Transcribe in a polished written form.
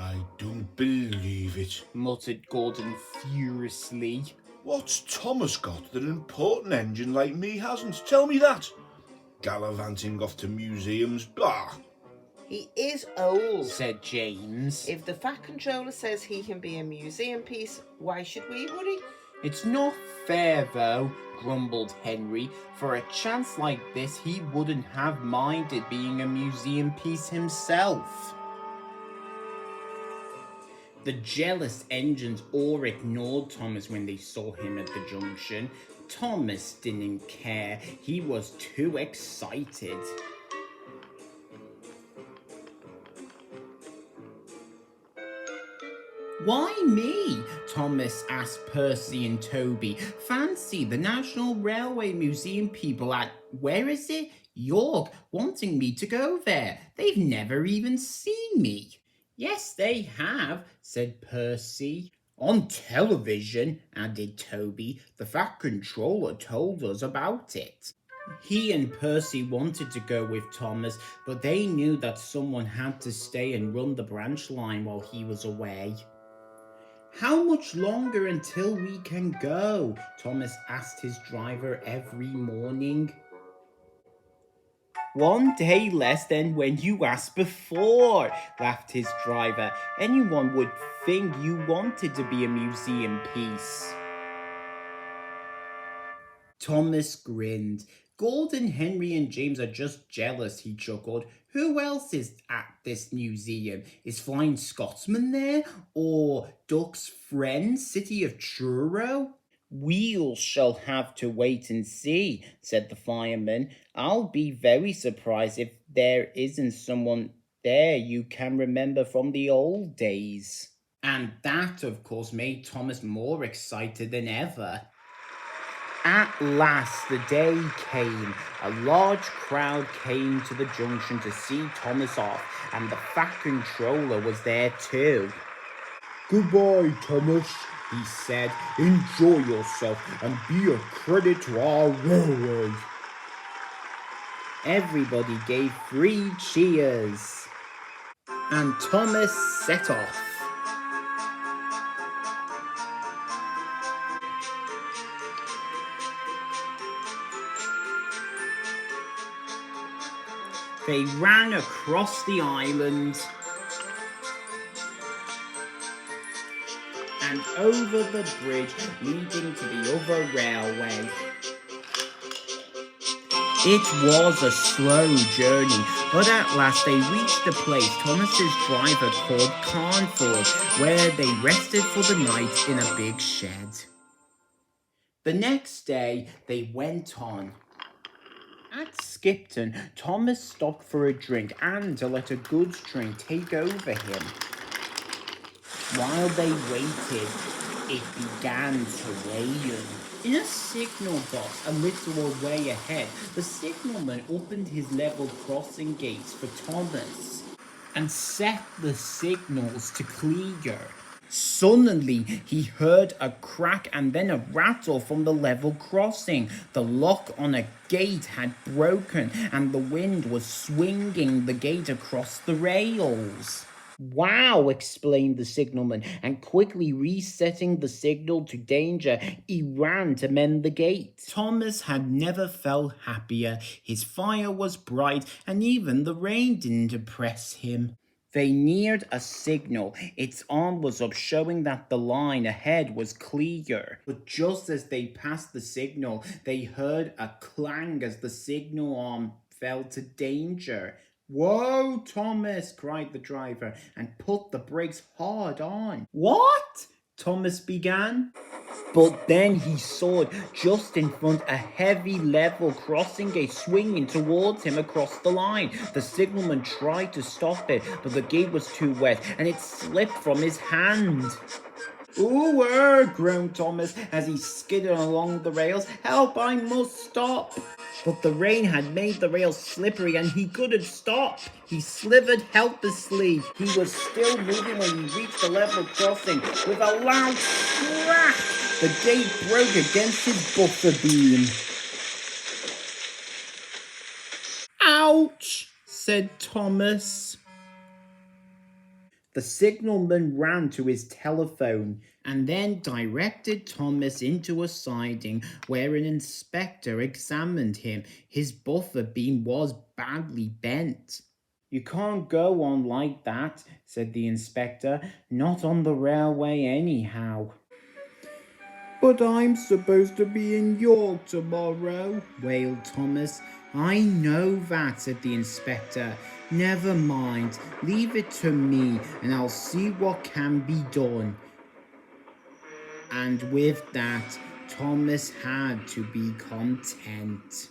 I don't believe it, muttered Gordon furiously. What's Thomas got that an important engine like me hasn't? Tell me that. Gallivanting off to museums, blah. He is old, said James. If the Fat Controller says he can be a museum piece, why should we worry? It's not fair though, grumbled Henry. For a chance like this, he wouldn't have minded being a museum piece himself. The jealous engines all ignored Thomas when they saw him at the junction. Thomas didn't care. He was too excited. Why me? Thomas asked Percy and Toby. Fancy the National Railway Museum people at, where is it? York, wanting me to go there. They've never even seen me. Yes, they have, said Percy. On television, added Toby. The Fat Controller told us about it. He and Percy wanted to go with Thomas, but they knew that someone had to stay and run the branch line while he was away. How much longer until we can go? Thomas asked his driver every morning. 1 day less than when you asked before, laughed his driver. Anyone would think you wanted to be a museum piece. Thomas grinned. Gordon, Henry, and James are just jealous, he chuckled. Who else is at this museum? Is Flying Scotsman there? Or Duck's friend, City of Truro? We shall have to wait and see, said the fireman. I'll be very surprised if there isn't someone there you can remember from the old days. And that, of course, made Thomas more excited than ever. At last the day came. A large crowd came to the junction to see Thomas off, and the Fat Controller was there too. Goodbye, Thomas, he said. Enjoy yourself and be a credit to our railway. Everybody gave 3 cheers, and Thomas set off. They ran across the island and over the bridge leading to the other railway. It was a slow journey, but at last they reached the place Thomas's driver called Carnford, where they rested for the night in a big shed. The next day they went on. At Skipton, Thomas stopped for a drink and to let a goods train take over him. While they waited, it began to rain. In a signal box a little way ahead, the signalman opened his level crossing gates for Thomas and set the signals to clear. Suddenly, he heard a crack and then a rattle from the level crossing. The lock on a gate had broken and the wind was swinging the gate across the rails. Wow, exclaimed the signalman, and quickly resetting the signal to danger, he ran to mend the gate. Thomas had never felt happier. His fire was bright, and even the rain didn't oppress him. They neared a signal. Its arm was up, showing that the line ahead was clear. But just as they passed the signal, they heard a clang as the signal arm fell to danger. Whoa, Thomas, cried the driver, and put the brakes hard on. What? Thomas began. But then he saw just in front a heavy level crossing gate swinging towards him across the line. The signalman tried to stop it, but the gate was too wet and it slipped from his hand. Ooh, groaned Thomas as he skidded along the rails. Help, I must stop. But the rain had made the rails slippery and he couldn't stop. He slithered helplessly. He was still moving when he reached the level crossing. With a loud crack, the gate broke against his buffer beam. Ouch, said Thomas. The signalman ran to his telephone and then directed Thomas into a siding where an inspector examined him. His buffer beam was badly bent. "You can't go on like that," said the inspector. "Not on the railway anyhow." But I'm supposed to be in York tomorrow, wailed Thomas. "I know that," said the inspector. "Never mind, leave it to me and I'll see what can be done." And with that, Thomas had to be content.